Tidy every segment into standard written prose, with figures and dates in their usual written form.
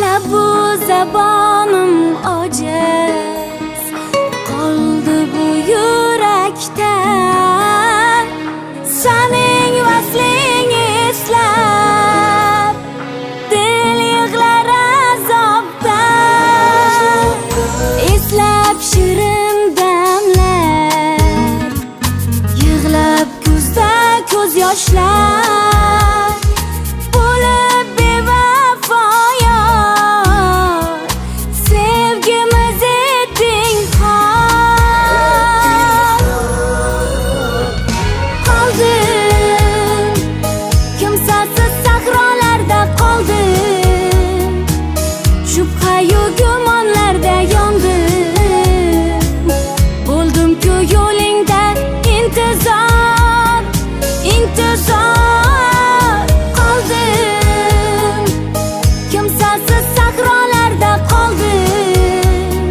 Labu zabonim ojiz qoldi bu yurakda, sening vasling eslab dil yig'lar azobdan. Eslab shirin damlar, yig'lab ko'zda ko'z yoshlar, bo'lib bevafo yor, sevgimiz etding xor. Qoldim kimsasiz sahrolarda, qoldim shubha-yu gumonlarda yondim. Bo'ldim-ku yo'lingda intizor, intizor. Qoldim kimsasiz sahrolarda, qoldim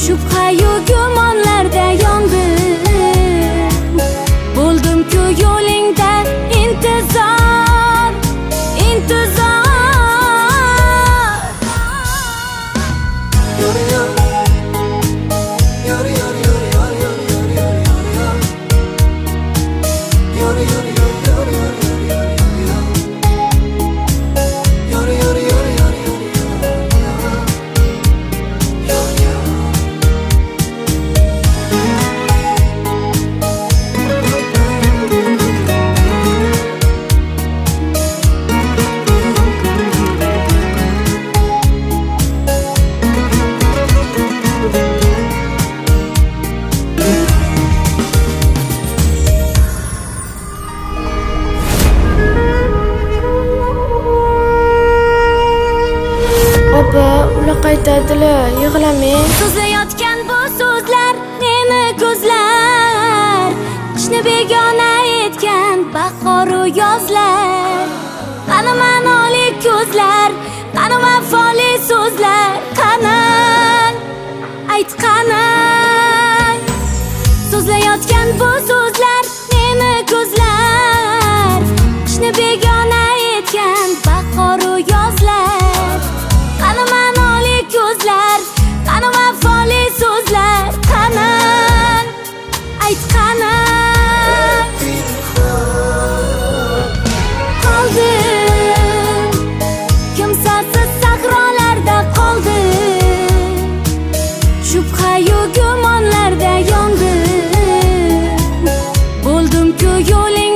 shubha-yu gumonlarda yondim. Bo'ldim-ku yo'lingda intizor, intizor. Opa, ular qaytadilar, yig'lamang. So'zlayotgan bu so'zlar neni ko'zlar, qishni begona etgan bahoru yozlar. Qani ma'noli ko'zlar, qani vafoli so'zlar, qani ayt qani. So'zlayotgan bu so'zlar neni ko'zlar, qishni begona etgan bahoru yozlar. Qani ma'noli ko'zlar, qani vafoli so'zlar, qani ayt qani. Qoldim kimsasiz sahrolarda, qoldim shubha-yu gumonlarda yondim. Bo'ldim-ku yo'ling